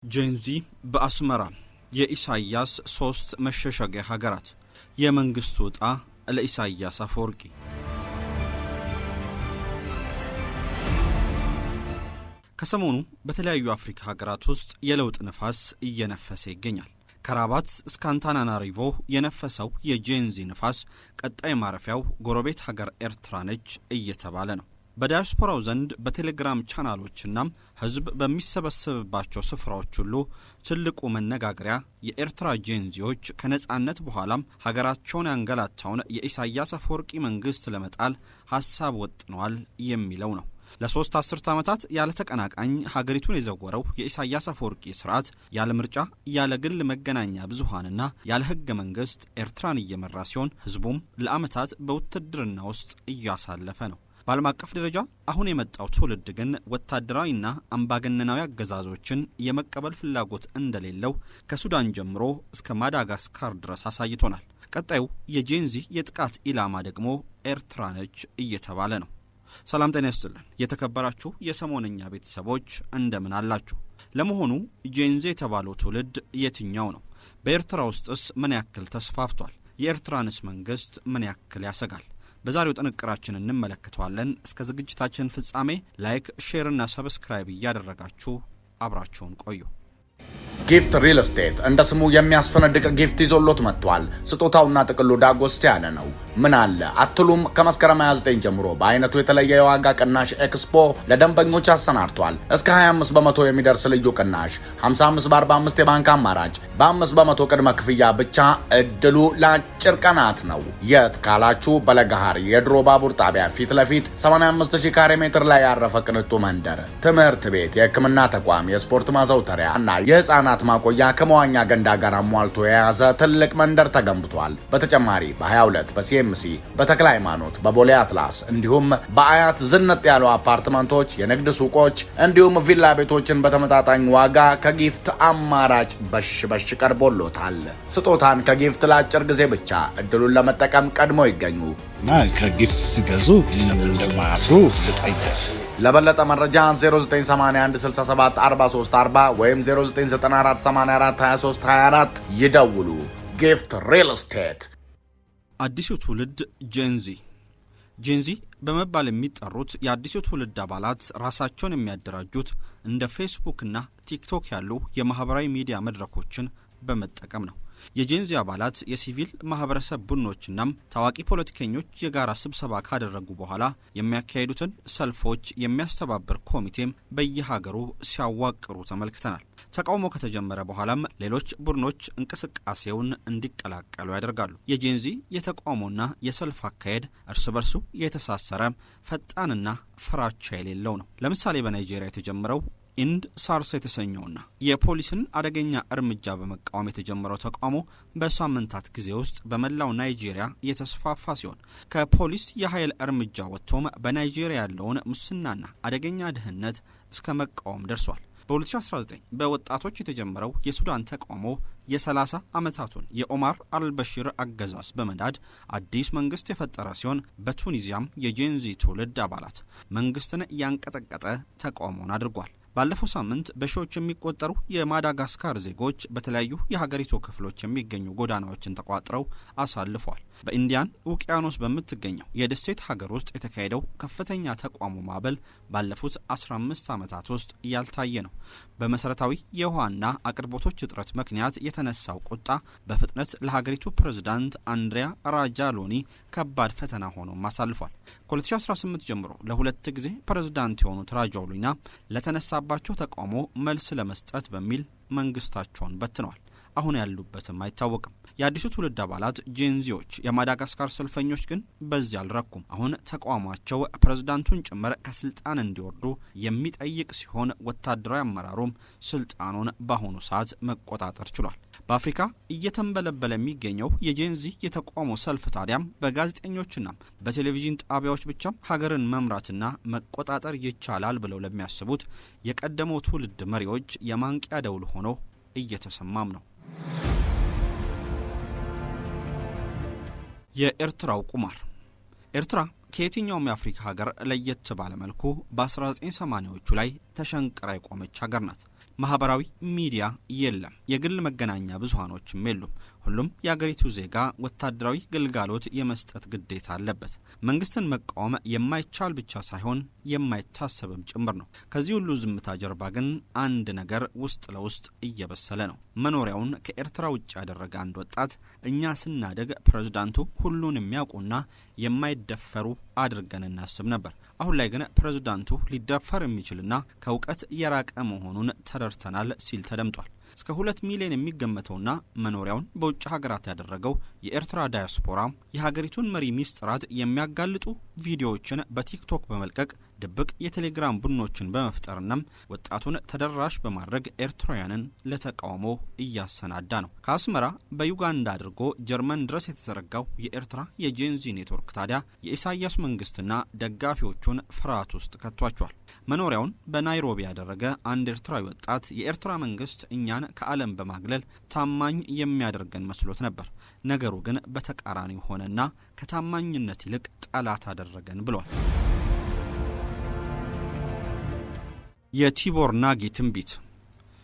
ጄንዚ በአስመራ የኢሳያስ 3 መሸሸጊያ ሀገራት የመንግስቱ ዕጣ ለኢሳያስ አፈወርቂ። ከሰሞኑ በተለያዩ አፍሪካ ሀገራት ውስጥ የለውጥ ንፋስ እየነፈሰ ይገኛል። ከራባት እስከ አንታናናሪቮ የነፈሰው የጄንዚ ንፋስ ቀጣይ ማረፊያው ጎረቤት ሀገር ኤርትራ ነች እየተባለ ነው። በዳያስፖራው ዘንድ በቴሌግራም ቻናሎችና ህዝብ በሚሰበሰብባቸው ስፍራዎች ሁሉ ትልቁ መነጋገሪያ የኤርትራ ጄንዚዎች ከነጻነት በኋላም ሀገራቸውን ያንገላታውን የኢሳያስ አፈወርቂ መንግስት ለመጣል ሀሳብ ወጥነዋል የሚለው ነው። ለ3 አስርት ዓመታት ያለ ተቀናቃኝ ሀገሪቱን የዘወረው የኢሳያስ አፈወርቂ ስርዓት ያለ ምርጫ፣ ያለ ግል መገናኛ ብዙሃንና ያለ ህገ መንግስት ኤርትራን እየመራ ሲሆን ህዝቡም ለዓመታት በውትድርና ውስጥ እያሳለፈ ነው። በዓለም አቀፍ ደረጃ አሁን የመጣው ትውልድ ግን ወታደራዊና አምባገነናዊ አገዛዞችን የመቀበል ፍላጎት እንደሌለው ከሱዳን ጀምሮ እስከ ማዳጋስካር ድረስ አሳይቶናል። ቀጣዩ የጄንዚ የጥቃት ኢላማ ደግሞ ኤርትራ ነች እየተባለ ነው። ሰላም ጤና ይስጥልን የተከበራችሁ የሰሞነኛ ቤተሰቦች እንደምን አላችሁ? ለመሆኑ ጄንዚ የተባለው ትውልድ የትኛው ነው? በኤርትራ ውስጥስ ምን ያክል ተስፋፍቷል? የኤርትራንስ መንግስት ምን ያክል ያሰጋል? በዛሬው ጥንቅራችን እንመለከተዋለን። እስከ ዝግጅታችን ፍጻሜ ላይክ፣ ሼር እና ሰብስክራይብ እያደረጋችሁ አብራችሁን ቆዩ። ጊፍት ሪል ስቴት እንደ ስሙ የሚያስፈነድቅ ጊፍት ይዞሎት መጥቷል። ስጦታውና ጥቅሉ ዳጎስ ያለ ነው። ምን አለ አትሉም? ከመስከረም 29 ጀምሮ በአይነቱ የተለየ የዋጋ ቅናሽ ኤክስፖ ለደንበኞች አሰናድቷል። እስከ 25 በመቶ የሚደርስ ልዩ ቅናሽ፣ 55 በ45 የባንክ አማራጭ፣ በ5 በመቶ ቅድመ ክፍያ ብቻ። እድሉ ለአጭር ቀናት ነው። የት ካላችሁ በለገሃር የድሮ ባቡር ጣቢያ ፊት ለፊት 85000 ካሬ ሜትር ላይ ያረፈ ቅንጡ መንደር፣ ትምህርት ቤት፣ የሕክምና ተቋም፣ የስፖርት ማዘውተሪያ እና የህፃናት ማቆያ ከመዋኛ ገንዳ ጋር አሟልቶ የያዘ ትልቅ መንደር ተገንብቷል። በተጨማሪ በ22 በሲኤምሲ በተክለ ሃይማኖት በቦሌ አትላስ እንዲሁም በአያት ዝነጥ ያሉ አፓርትመንቶች፣ የንግድ ሱቆች እንዲሁም ቪላ ቤቶችን በተመጣጣኝ ዋጋ ከጊፍት አማራጭ በሽ ቀርቦሎታል። ስጦታን ከጊፍት ለአጭር ጊዜ ብቻ እድሉን ለመጠቀም ቀድሞ ይገኙ እና ከጊፍት ሲገዙ እንደማያፍሩ ልጠይቅ። ለበለጠ መረጃ 0981674340 ወይም 0994842324 ይደውሉ። ጊፍት ሪል ስቴት። አዲሱ ትውልድ ጄንዚ በመባል የሚጠሩት የአዲሱ ትውልድ አባላት ራሳቸውን የሚያደራጁት እንደ ፌስቡክ እና ቲክቶክ ያሉ የማህበራዊ ሚዲያ መድረኮችን በመጠቀም ነው። የጄንዚ አባላት የሲቪል ማህበረሰብ ቡድኖችና ታዋቂ ፖለቲከኞች የጋራ ስብሰባ ካደረጉ በኋላ የሚያካሂዱትን ሰልፎች የሚያስተባብር ኮሚቴም በየሀገሩ ሲያዋቅሩ ተመልክተናል። ተቃውሞ ከተጀመረ በኋላም ሌሎች ቡድኖች እንቅስቃሴውን እንዲቀላቀሉ ያደርጋሉ። የጄንዚ የተቃውሞና የሰልፍ አካሄድ እርስ በርሱ የተሳሰረ ፈጣንና ፍራቻ የሌለው ነው። ለምሳሌ በናይጄሪያ የተጀመረው ኢንድ ሳርስ የተሰኘውና የፖሊስን አደገኛ እርምጃ በመቃወም የተጀመረው ተቃውሞ በሳምንታት ጊዜ ውስጥ በመላው ናይጄሪያ የተስፋፋ ሲሆን ከፖሊስ የኃይል እርምጃ ወጥቶም በናይጄሪያ ያለውን ሙስናና አደገኛ ድህነት እስከ መቃወም ደርሷል። በ2019 በወጣቶች የተጀመረው የሱዳን ተቃውሞ የ30 ዓመታቱን የኦማር አልበሺር አገዛዝ በመዳድ አዲስ መንግስት የፈጠረ ሲሆን በቱኒዚያም የጄንዚ ትውልድ አባላት መንግስትን ያንቀጠቀጠ ተቃውሞን አድርጓል። ባለፈው ሳምንት በሺዎች የሚቆጠሩ የማዳጋስካር ዜጎች በተለያዩ የሀገሪቱ ክፍሎች የሚገኙ ጎዳናዎችን ተቋጥረው አሳልፏል። በኢንዲያን ውቅያኖስ በምትገኘው የደሴት ሀገር ውስጥ የተካሄደው ከፍተኛ ተቃውሞ ማዕበል ባለፉት 15 ዓመታት ውስጥ ያልታየ ነው። በመሰረታዊ የውሃና አቅርቦቶች እጥረት ምክንያት የተነሳው ቁጣ በፍጥነት ለሀገሪቱ ፕሬዝዳንት አንድሪያ ራጃሎኒ ከባድ ፈተና ሆኖም አሳልፏል። ከ2018 ጀምሮ ለሁለት ጊዜ ፕሬዝዳንት የሆኑት ራጃሎኒ ለተነሳባቸው ተቃውሞ መልስ ለመስጠት በሚል መንግስታቸውን በትነዋል። አሁን ያሉበትም አይታወቅም። የአዲሱ ትውልድ አባላት ጄንዚዎች የማዳጋስካር ሰልፈኞች ግን በዚህ አልረኩም። አሁን ተቃውሟቸው ፕሬዝዳንቱን ጭምር ከስልጣን እንዲወርዱ የሚጠይቅ ሲሆን ወታደራዊ አመራሩም ስልጣኑን በአሁኑ ሰዓት መቆጣጠር ችሏል። በአፍሪካ እየተንበለበለ የሚገኘው የጄንዚ የተቃውሞ ሰልፍ ታዲያም በጋዜጠኞችና በቴሌቪዥን ጣቢያዎች ብቻ ሀገርን መምራትና መቆጣጠር ይቻላል ብለው ለሚያስቡት የቀደመው ትውልድ መሪዎች የማንቂያ ደውል ሆኖ እየተሰማም ነው። የኤርትራው ቁማር። ኤርትራ ከየትኛውም የአፍሪካ ሀገር ለየት ባለ መልኩ በ1980ዎቹ ላይ ተሸንቅራ የቆመች ሀገር ናት። ማህበራዊ ሚዲያ የለም፣ የግል መገናኛ ብዙሃኖችም የሉም። ሁሉም የአገሪቱ ዜጋ ወታደራዊ ግልጋሎት የመስጠት ግዴታ አለበት። መንግስትን መቃወም የማይቻል ብቻ ሳይሆን የማይታሰብም ጭምር ነው። ከዚህ ሁሉ ዝምታ ጀርባ ግን አንድ ነገር ውስጥ ለውስጥ እየበሰለ ነው። መኖሪያውን ከኤርትራ ውጭ ያደረገ አንድ ወጣት እኛ ስናደግ ፕሬዝዳንቱ ሁሉን የሚያውቁና የማይደፈሩ አድርገን እናስብ ነበር። አሁን ላይ ግን ፕሬዝዳንቱ ሊደፈር የሚችልና ከእውቀት የራቀ መሆኑን ተረድተናል ሲል ተደምጧል። እስከ 2 ሚሊዮን የሚገመተውና መኖሪያውን በውጭ ሀገራት ያደረገው የኤርትራ ዳያስፖራ የሀገሪቱን መሪ ሚስጥራት የሚያጋልጡ ቪዲዮዎችን በቲክቶክ በመልቀቅ ድብቅ የቴሌግራም ቡድኖችን በመፍጠርና ወጣቱን ተደራሽ በማድረግ ኤርትራውያንን ለተቃውሞ እያሰናዳ ነው። ከአስመራ በዩጋንዳ አድርጎ ጀርመን ድረስ የተዘረጋው የኤርትራ የጄንዚ ኔትወርክ ታዲያ የኢሳያስ መንግስትና ደጋፊዎቹን ፍርሃት ውስጥ ከቷቸዋል። መኖሪያውን በናይሮቢ ያደረገ አንድ ኤርትራዊ ወጣት የኤርትራ መንግስት እኛን ከዓለም በማግለል ታማኝ የሚያደርገን መስሎት ነበር። ነገሩ ግን በተቃራኒው ሆነና ከታማኝነት ይልቅ ጠላት አደረገን ብሏል። የቲቦር ናጊ ትንቢት።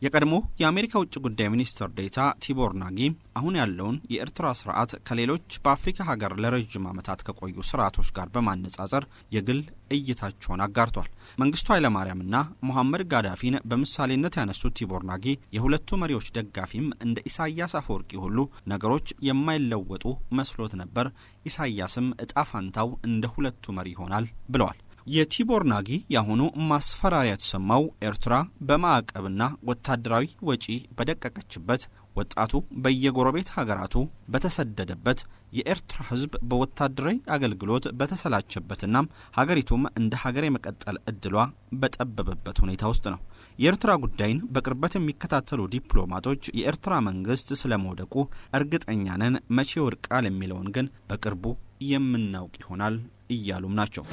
የቀድሞ የአሜሪካ ውጭ ጉዳይ ሚኒስትር ዴታ ቲቦር ናጊ አሁን ያለውን የኤርትራ ስርዓት ከሌሎች በአፍሪካ ሀገር ለረጅም ዓመታት ከቆዩ ስርዓቶች ጋር በማነጻጸር የግል እይታቸውን አጋርቷል። መንግስቱ ኃይለማርያምና ሙሐመድ ጋዳፊን በምሳሌነት ያነሱት ቲቦር ናጊ የሁለቱ መሪዎች ደጋፊም እንደ ኢሳያስ አፈወርቂ ሁሉ ነገሮች የማይለወጡ መስሎት ነበር፣ ኢሳያስም እጣ ፋንታው እንደ ሁለቱ መሪ ይሆናል ብለዋል። የቲቦር ናጊ ያሁኑ ማስፈራሪያ የተሰማው ኤርትራ በማዕቀብና ወታደራዊ ወጪ በደቀቀችበት፣ ወጣቱ በየጎረቤት ሀገራቱ በተሰደደበት፣ የኤርትራ ሕዝብ በወታደራዊ አገልግሎት በተሰላቸበትና ሀገሪቱም እንደ ሀገር የመቀጠል እድሏ በጠበበበት ሁኔታ ውስጥ ነው። የኤርትራ ጉዳይን በቅርበት የሚከታተሉ ዲፕሎማቶች የኤርትራ መንግስት ስለመውደቁ እርግጠኛ ነን፣ መቼ ይወድቃል የሚለውን ግን በቅርቡ የምናውቅ ይሆናል እያሉም ናቸው።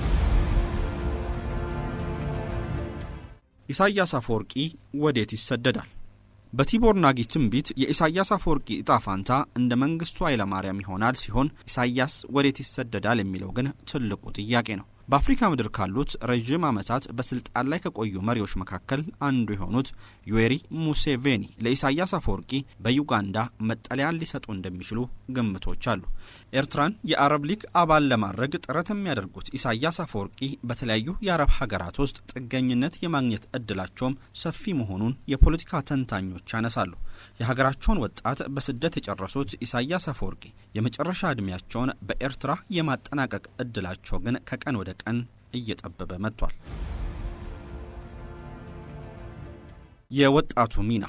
ኢሳያስ አፈወርቂ ወዴት ይሰደዳል? በቲቦር ናጊ ትንቢት የኢሳያስ አፈወርቂ እጣ ፋንታ እንደ መንግስቱ ኃይለማርያም ይሆናል ሲሆን ኢሳያስ ወዴት ይሰደዳል የሚለው ግን ትልቁ ጥያቄ ነው። በአፍሪካ ምድር ካሉት ረጅም ዓመታት በስልጣን ላይ ከቆዩ መሪዎች መካከል አንዱ የሆኑት ዩዌሪ ሙሴቬኒ ለኢሳያስ አፈወርቂ በዩጋንዳ መጠለያን ሊሰጡ እንደሚችሉ ግምቶች አሉ። ኤርትራን የአረብ ሊግ አባል ለማድረግ ጥረት የሚያደርጉት ኢሳያስ አፈወርቂ በተለያዩ የአረብ ሀገራት ውስጥ ጥገኝነት የማግኘት እድላቸውም ሰፊ መሆኑን የፖለቲካ ተንታኞች ያነሳሉ። የሀገራቸውን ወጣት በስደት የጨረሱት ኢሳያስ አፈወርቂ የመጨረሻ ዕድሜያቸውን በኤርትራ የማጠናቀቅ እድላቸው ግን ከቀን ወደ ቀን እየጠበበ መጥቷል። የወጣቱ ሚና።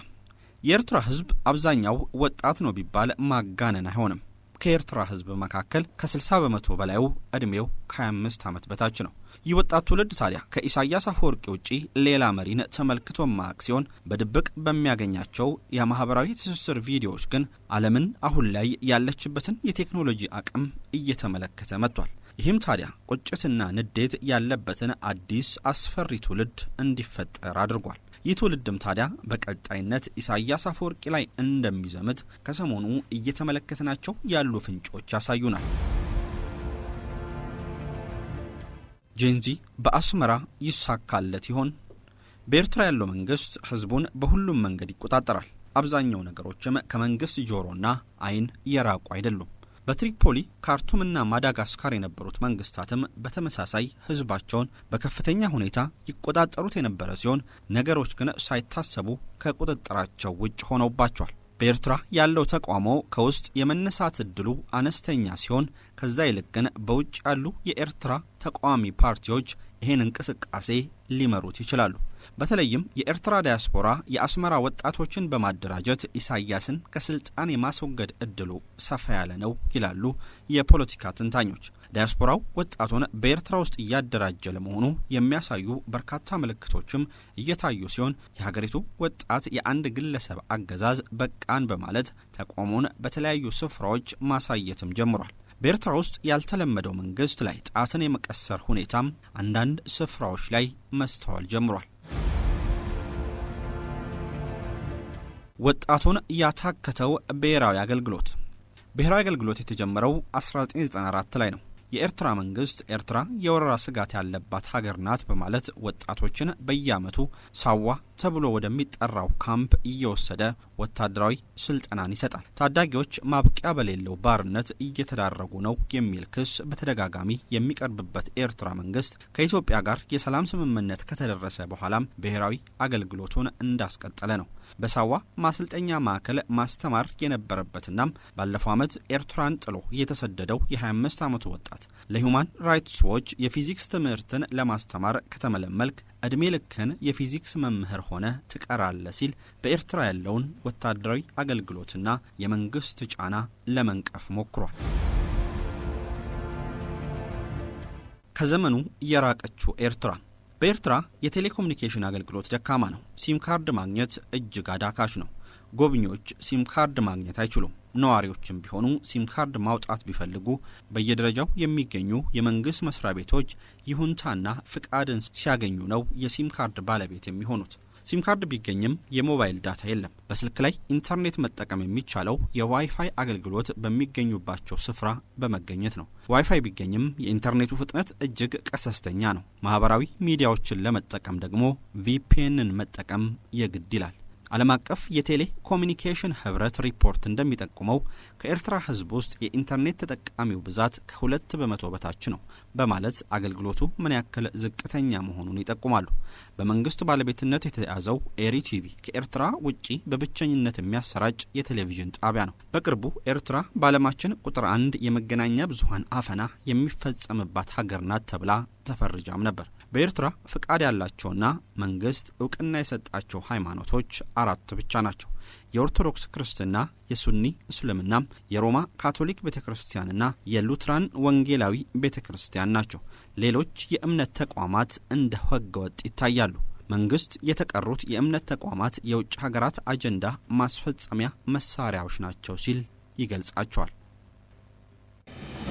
የኤርትራ ሕዝብ አብዛኛው ወጣት ነው ቢባል ማጋነን አይሆንም። ከኤርትራ ሕዝብ መካከል ከ60 በመቶ በላዩ ዕድሜው ከ25 ዓመት በታች ነው። ይህ ወጣት ትውልድ ታዲያ ከኢሳያስ አፈወርቂ ውጪ ሌላ መሪን ተመልክቶ ማቅ ሲሆን በድብቅ በሚያገኛቸው የማህበራዊ ትስስር ቪዲዮዎች ግን ዓለምን አሁን ላይ ያለችበትን የቴክኖሎጂ አቅም እየተመለከተ መጥቷል። ይህም ታዲያ ቁጭትና ንዴት ያለበትን አዲስ አስፈሪ ትውልድ እንዲፈጠር አድርጓል። ይህ ትውልድም ታዲያ በቀጣይነት ኢሳያስ አፈወርቂ ላይ እንደሚዘምት ከሰሞኑ እየተመለከትናቸው ያሉ ፍንጮች ያሳዩናል። ጄንዚ በአስመራ ይሳካለት ይሆን? በኤርትራ ያለው መንግስት ህዝቡን በሁሉም መንገድ ይቆጣጠራል። አብዛኛው ነገሮችም ከመንግስት ጆሮና አይን የራቁ አይደሉም። በትሪፖሊ ካርቱምና ማዳጋስካር የነበሩት መንግስታትም በተመሳሳይ ህዝባቸውን በከፍተኛ ሁኔታ ይቆጣጠሩት የነበረ ሲሆን ነገሮች ግን ሳይታሰቡ ከቁጥጥራቸው ውጭ ሆነውባቸዋል። በኤርትራ ያለው ተቃውሞ ከውስጥ የመነሳት እድሉ አነስተኛ ሲሆን ከዛ ይልቅ ግን በውጭ ያሉ የኤርትራ ተቃዋሚ ፓርቲዎች ይህን እንቅስቃሴ ሊመሩት ይችላሉ። በተለይም የኤርትራ ዳያስፖራ የአስመራ ወጣቶችን በማደራጀት ኢሳያስን ከስልጣን የማስወገድ እድሉ ሰፋ ያለ ነው ይላሉ የፖለቲካ ተንታኞች። ዳያስፖራው ወጣቱን በኤርትራ ውስጥ እያደራጀ ለመሆኑ የሚያሳዩ በርካታ ምልክቶችም እየታዩ ሲሆን የሀገሪቱ ወጣት የአንድ ግለሰብ አገዛዝ በቃን በማለት ተቃውሞን በተለያዩ ስፍራዎች ማሳየትም ጀምሯል። በኤርትራ ውስጥ ያልተለመደው መንግስት ላይ ጣትን የመቀሰር ሁኔታም አንዳንድ ስፍራዎች ላይ መስተዋል ጀምሯል። ወጣቱን ያታከተው ብሔራዊ አገልግሎት። ብሔራዊ አገልግሎት የተጀመረው 1994 ላይ ነው። የኤርትራ መንግስት ኤርትራ የወረራ ስጋት ያለባት ሀገር ናት በማለት ወጣቶችን በየዓመቱ ሳዋ፣ ተብሎ ወደሚጠራው ካምፕ እየወሰደ ወታደራዊ ስልጠናን ይሰጣል። ታዳጊዎች ማብቂያ በሌለው ባርነት እየተዳረጉ ነው የሚል ክስ በተደጋጋሚ የሚቀርብበት ኤርትራ መንግስት ከኢትዮጵያ ጋር የሰላም ስምምነት ከተደረሰ በኋላም ብሔራዊ አገልግሎቱን እንዳስቀጠለ ነው። በሳዋ ማሰልጠኛ ማዕከል ማስተማር የነበረበትና ባለፈው ዓመት ኤርትራን ጥሎ የተሰደደው የ25 ዓመቱ ወጣት ለሂውማን ራይትስ ዎች የፊዚክስ ትምህርትን ለማስተማር ከተመለመልክ እድሜ ልክን የፊዚክስ መምህር ሆነ ትቀራለህ ሲል በኤርትራ ያለውን ወታደራዊ አገልግሎትና የመንግስት ጫና ለመንቀፍ ሞክሯል። ከዘመኑ የራቀችው ኤርትራ። በኤርትራ የቴሌኮሙኒኬሽን አገልግሎት ደካማ ነው። ሲም ካርድ ማግኘት እጅግ አዳካች ነው። ጎብኚዎች ሲም ካርድ ማግኘት አይችሉም። ነዋሪዎችም ቢሆኑ ሲም ካርድ ማውጣት ቢፈልጉ በየደረጃው የሚገኙ የመንግስት መስሪያ ቤቶች ይሁንታና ፍቃድን ሲያገኙ ነው የሲም ካርድ ባለቤት የሚሆኑት። ሲም ካርድ ቢገኝም የሞባይል ዳታ የለም። በስልክ ላይ ኢንተርኔት መጠቀም የሚቻለው የዋይፋይ አገልግሎት በሚገኙባቸው ስፍራ በመገኘት ነው። ዋይፋይ ቢገኝም የኢንተርኔቱ ፍጥነት እጅግ ቀሰስተኛ ነው። ማህበራዊ ሚዲያዎችን ለመጠቀም ደግሞ ቪፒኤንን መጠቀም የግድ ይላል። ዓለም አቀፍ የቴሌ ኮሙኒኬሽን ህብረት ሪፖርት እንደሚጠቁመው ከኤርትራ ህዝብ ውስጥ የኢንተርኔት ተጠቃሚው ብዛት ከ2 በመቶ በታች ነው በማለት አገልግሎቱ ምን ያክል ዝቅተኛ መሆኑን ይጠቁማሉ። በመንግስት ባለቤትነት የተያዘው ኤሪ ቲቪ ከኤርትራ ውጪ በብቸኝነት የሚያሰራጭ የቴሌቪዥን ጣቢያ ነው። በቅርቡ ኤርትራ በዓለማችን ቁጥር 1 የመገናኛ ብዙሃን አፈና የሚፈጸምባት ሀገር ናት ተብላ ተፈርጃም ነበር። በኤርትራ ፍቃድ ያላቸውና መንግስት እውቅና የሰጣቸው ሃይማኖቶች 4 ብቻ ናቸው። የኦርቶዶክስ ክርስትና፣ የሱኒ እስልምና፣ የሮማ ካቶሊክ ቤተክርስቲያንና የሉትራን ወንጌላዊ ቤተክርስቲያን ናቸው። ሌሎች የእምነት ተቋማት እንደ ህገወጥ ይታያሉ። መንግስት የተቀሩት የእምነት ተቋማት የውጭ ሀገራት አጀንዳ ማስፈጸሚያ መሳሪያዎች ናቸው ሲል ይገልጻቸዋል።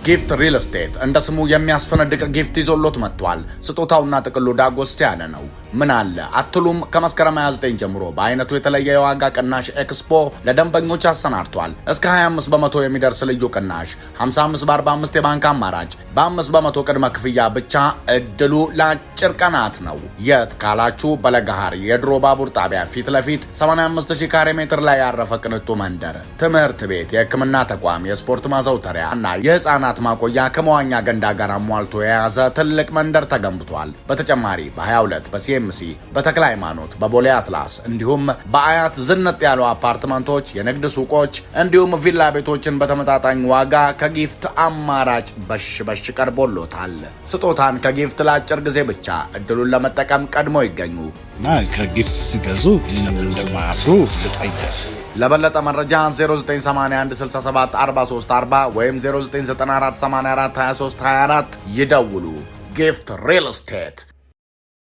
ጊፍት ሪል ስቴት እንደ ስሙ የሚያስፈነድቅ ጊፍት ይዞሎት መጥቷል። ስጦታውና ጥቅሉ ዳጎስ ያለ ነው። ምን አለ አትሉም? ከመስከረም 29 ጀምሮ በአይነቱ የተለየ የዋጋ ቅናሽ ኤክስፖ ለደንበኞች አሰናድቷል። እስከ 25 በመቶ የሚደርስ ልዩ ቅናሽ፣ 55 በ45 የባንክ አማራጭ፣ በ5 በመቶ ቅድመ ክፍያ ብቻ። እድሉ ለአጭር ቀናት ነው። የት ካላችሁ በለገሃር የድሮ ባቡር ጣቢያ ፊት ለፊት 85000 ካሬ ሜትር ላይ ያረፈ ቅንጡ መንደር፣ ትምህርት ቤት፣ የሕክምና ተቋም፣ የስፖርት ማዘውተሪያ እና የህፃናት ማቆያ ከመዋኛ ገንዳ ጋር አሟልቶ የያዘ ትልቅ መንደር ተገንብቷል። በተጨማሪ በ22 በሲኤምሲ በተክለ ሃይማኖት በቦሌ አትላስ እንዲሁም በአያት ዝንጥ ያሉ አፓርትመንቶች፣ የንግድ ሱቆች እንዲሁም ቪላ ቤቶችን በተመጣጣኝ ዋጋ ከጊፍት አማራጭ በሽ ቀርቦሎታል። ስጦታን ከጊፍት ለአጭር ጊዜ ብቻ እድሉን ለመጠቀም ቀድሞ ይገኙ እና ከጊፍት ሲገዙ እንደማያፍሩ ልጠይቅ። ለበለጠ መረጃ 0981 67 43 40 ወይም 0994 84 23 24 ይደውሉ። ጊፍት ሪል ስቴት